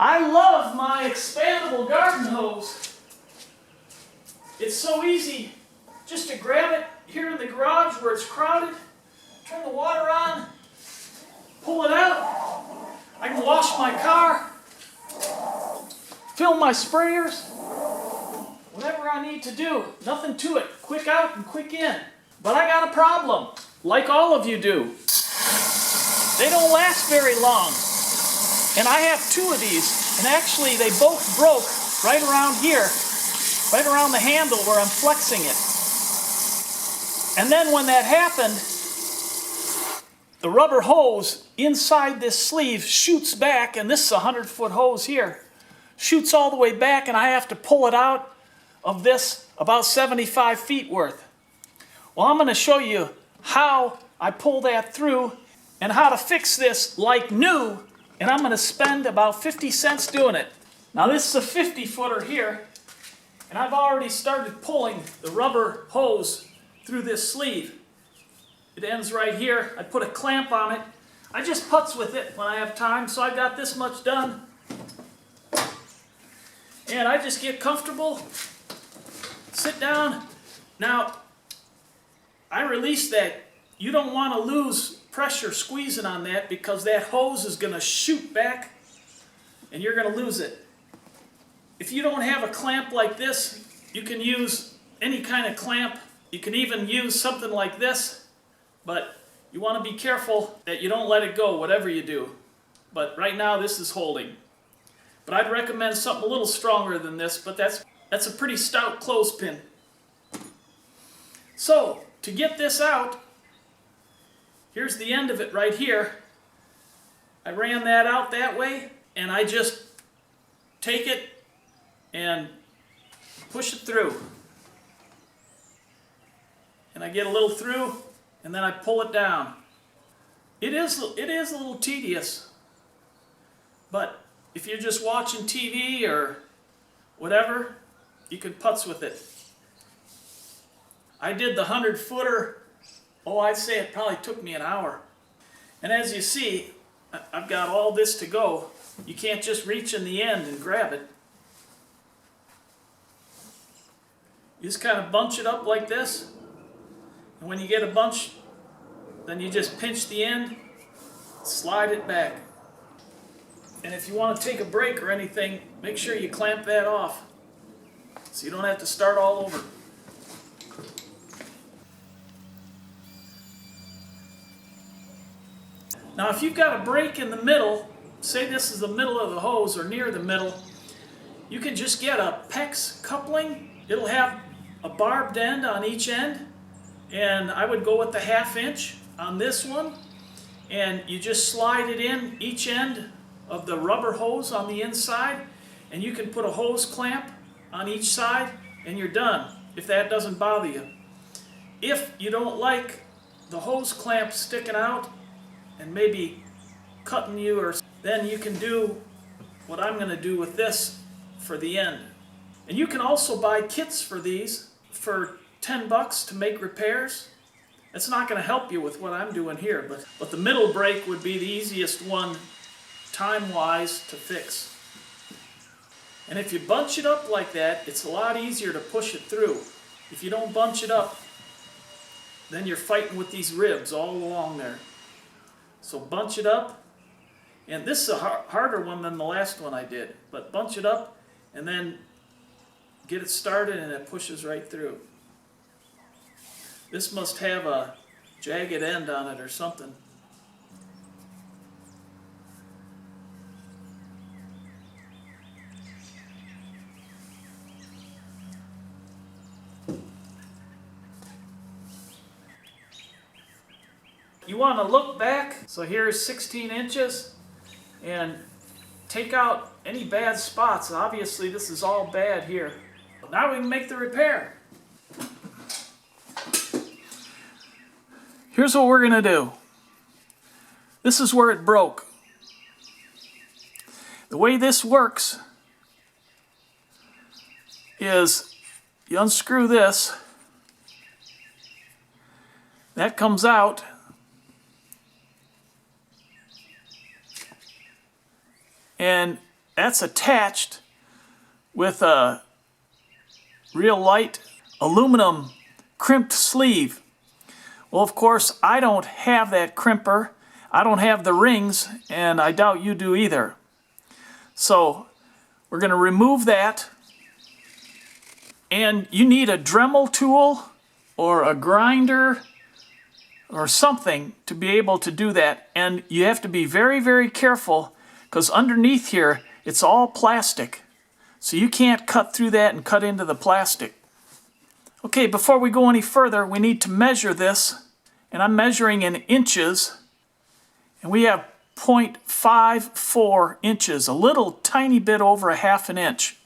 I love my expandable garden hose. It's so easy just to grab it here in the garage where it's crowded, turn the water on, pull it out. I can wash my car, fill my sprayers, whatever I need to do. Nothing to it. Quick out and quick in. But I got a problem, like all of you do. They don't last very long. And I have two of these, and actually they both broke right around here, right around the handle where I'm flexing it. And then when that happened, the rubber hose inside this sleeve shoots back, and this is a 100-foot hose here, shoots all the way back, and I have to pull it out of this about 75 feet worth. Well, I'm going to show you how I pull that through and how to fix this like new, and I'm going to spend about 50 cents doing it. Now this is a 50-footer here, and I've already started pulling the rubber hose through this sleeve. It ends right here. I put a clamp on it. I just putz with it when I have time, so I got this much done. And I just get comfortable, sit down. Now, I release that. You don't want to lose pressure squeezing on that because that hose is going to shoot back and you're going to lose it. If you don't have a clamp like this, you can use any kind of clamp. You can even use something like this, but you want to be careful that you don't let it go, whatever you do. But right now this is holding. But I'd recommend something a little stronger than this, but that's a pretty stout clothespin. So, to get this out, here's the end of it right here. I ran that out that way, and I just take it and push it through. And I get a little through, and then I pull it down. It is a little tedious, but if you're just watching TV or whatever, you can putz with it. I did the 100-footer, I'd say it probably took me an hour. And as you see, I've got all this to go. You can't just reach in the end and grab it. You just kind of bunch it up like this. And when you get a bunch, then you just pinch the end, slide it back. And if you want to take a break or anything, make sure you clamp that off so you don't have to start all over. Now if you've got a break in the middle, say this is the middle of the hose or near the middle, you can just get a PEX coupling. It'll have a barbed end on each end, and I would go with the 1/2 inch on this one, and you just slide it in each end of the rubber hose on the inside, and you can put a hose clamp on each side and you're done, if that doesn't bother you. If you don't like the hose clamp sticking out and maybe cutting you, or then you can do what I'm going to do with this for the end. And you can also buy kits for these for $10 to make repairs. It's not going to help you with what I'm doing here, but the middle break would be the easiest one time-wise to fix. And if you bunch it up like that, it's a lot easier to push it through. If you don't bunch it up, then you're fighting with these ribs all along there. So bunch it up, and this is a harder one than the last one I did, but bunch it up and then get it started and it pushes right through. This must have a jagged end on it or something. You want to look back, so here's 16 inches, and take out any bad spots. Obviously this is all bad here. Now we can make the repair. Here's what we're going to do. This is where it broke. The way this works is you unscrew this, that comes out, and that's attached with a real light aluminum crimped sleeve. Well, of course, I don't have that crimper. I don't have the rings, and I doubt you do either. So we're going to remove that. And you need a Dremel tool or a grinder or something to be able to do that. And you have to be very, very careful because underneath here, it's all plastic. So you can't cut through that and cut into the plastic. Okay, before we go any further, we need to measure this. And I'm measuring in inches. And we have 0.54 inches, a little tiny bit over a half an inch.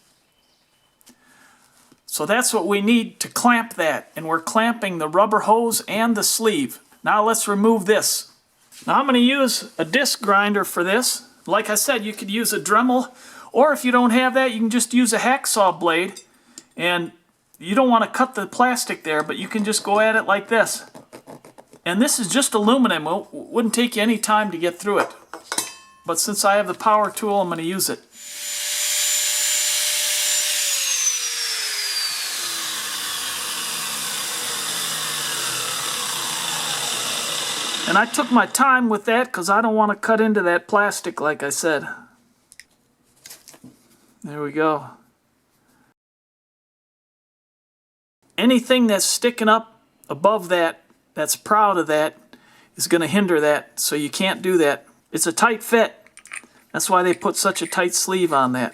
So that's what we need to clamp that. And we're clamping the rubber hose and the sleeve. Now let's remove this. Now I'm going to use a disc grinder for this. Like I said, you could use a Dremel, or if you don't have that, you can just use a hacksaw blade. And you don't want to cut the plastic there, but you can just go at it like this. And this is just aluminum. It wouldn't take you any time to get through it. But since I have the power tool, I'm going to use it. And I took my time with that because I don't want to cut into that plastic like I said. There we go. Anything that's sticking up above that, that's proud of that, is going to hinder that, so you can't do that. It's a tight fit. That's why they put such a tight sleeve on that.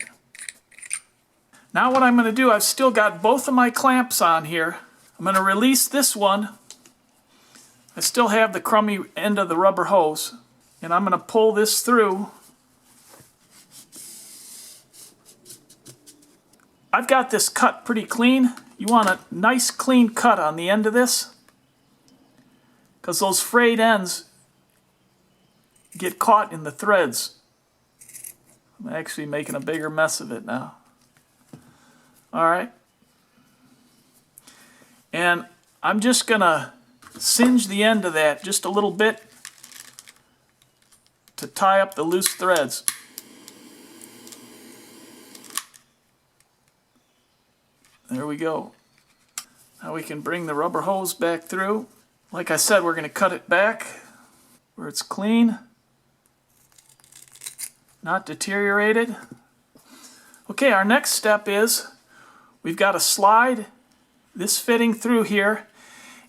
Now what I'm going to do, I've still got both of my clamps on here. I'm going to release this one. I still have the crummy end of the rubber hose, and I'm going to pull this through. I've got this cut pretty clean. You want a nice clean cut on the end of this, because those frayed ends get caught in the threads. I'm actually making a bigger mess of it now. Alright. And I'm just going to singe the end of that just a little bit to tie up the loose threads. There we go. Now we can bring the rubber hose back through. Like I said, we're going to cut it back where it's clean, not deteriorated. Okay, our next step is we've got to slide this fitting through here,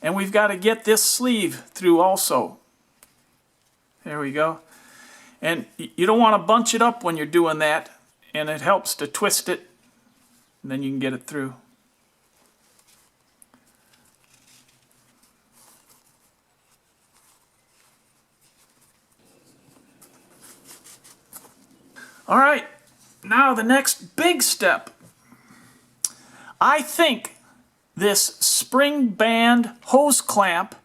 and we've got to get this sleeve through also. There we go. And you don't want to bunch it up when you're doing that, and it helps to twist it, and then you can get it through. All right, now the next big step. I think this spring band hose clamp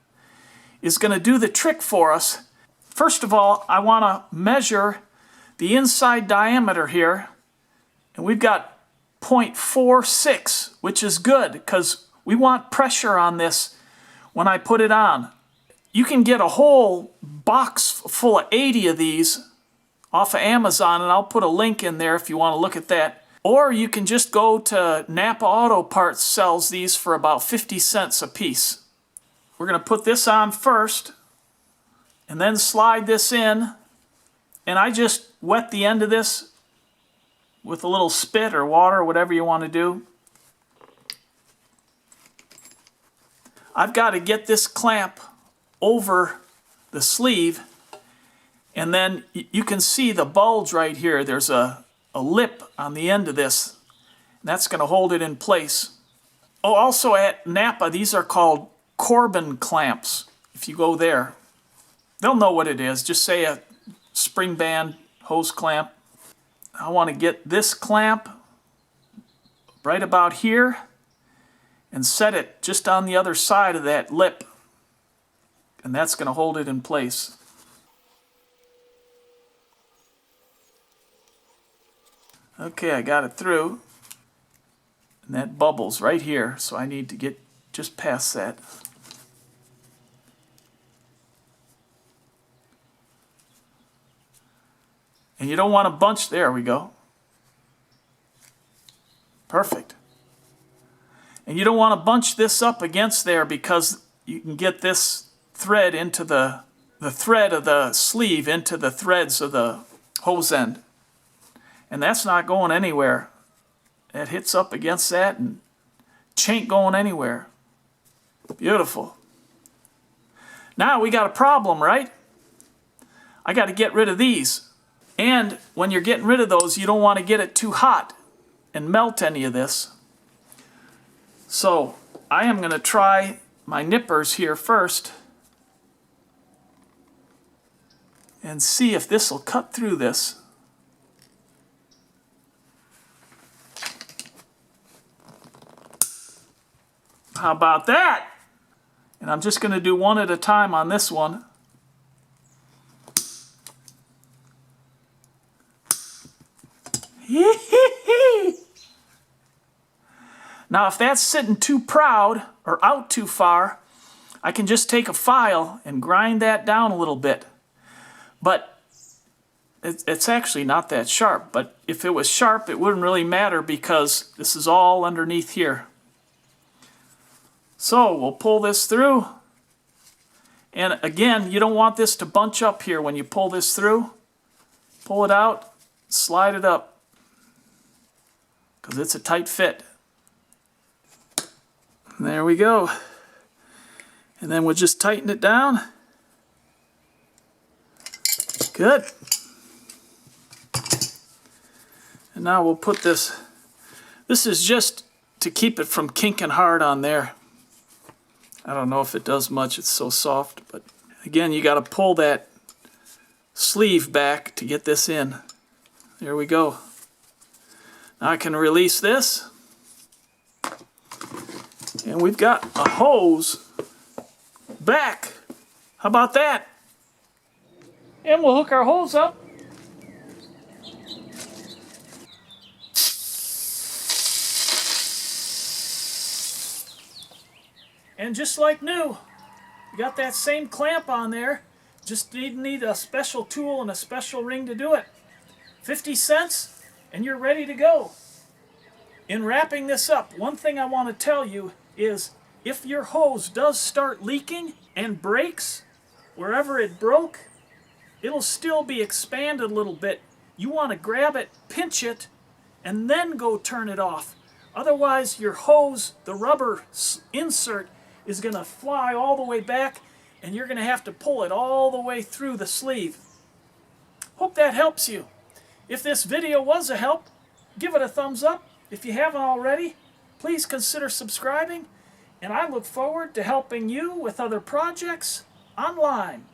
is going to do the trick for us. First of all, I want to measure the inside diameter here, and we've got 0.46, which is good because we want pressure on this when I put it on. You can get a whole box full of 80 of these off of Amazon, and I'll put a link in there if you want to look at that. Or you can just go to Napa Auto Parts, sells these for about 50 cents a piece. We're going to put this on first and then slide this in, and I just wet the end of this with a little spit or water or whatever you want to do. I've got to get this clamp over the sleeve, and then you can see the bulge right here. There's a lip on the end of this, and that's going to hold it in place. Oh, also at Napa, these are called Corbin clamps. If you go there, they'll know what it is. Just say a spring band hose clamp. I want to get this clamp right about here and set it just on the other side of that lip, and that's going to hold it in place. Okay, I got it through, and that bubbles right here, so I need to get just past that. And you don't want to bunch, there we go. Perfect. And you don't want to bunch this up against there because you can get this thread into the thread of the sleeve into the threads of the hose end. And that's not going anywhere. It hits up against that and ain't going anywhere. Beautiful. Now we got a problem, right? I got to get rid of these. And when you're getting rid of those, you don't want to get it too hot and melt any of this. So I am going to try my nippers here first and see if this will cut through this. How about that? And I'm just going to do one at a time on this one. Now if that's sitting too proud or out too far, I can just take a file and grind that down a little bit. But it's actually not that sharp. But if it was sharp, it wouldn't really matter because this is all underneath here. So we'll pull this through. And again, you don't want this to bunch up here when you pull this through. Pull it out, slide it up, because it's a tight fit. And there we go. And then we'll just tighten it down. Good. And now we'll put this. This is just to keep it from kinking hard on there. I don't know if it does much, it's so soft, but again, you got to pull that sleeve back to get this in. There we go. Now I can release this, and we've got a hose back. How about that? And we'll hook our hose up. And just like new, you got that same clamp on there. Just need a special tool and a special ring to do it. 50 cents and you're ready to go. In wrapping this up, one thing I want to tell you is if your hose does start leaking and breaks wherever it broke, it'll still be expanded a little bit. You want to grab it, pinch it, and then go turn it off. Otherwise, your hose, the rubber insert, is going to fly all the way back, and you're going to have to pull it all the way through the sleeve. Hope that helps you. If this video was a help, give it a thumbs up. If you haven't already, please consider subscribing, and I look forward to helping you with other projects online.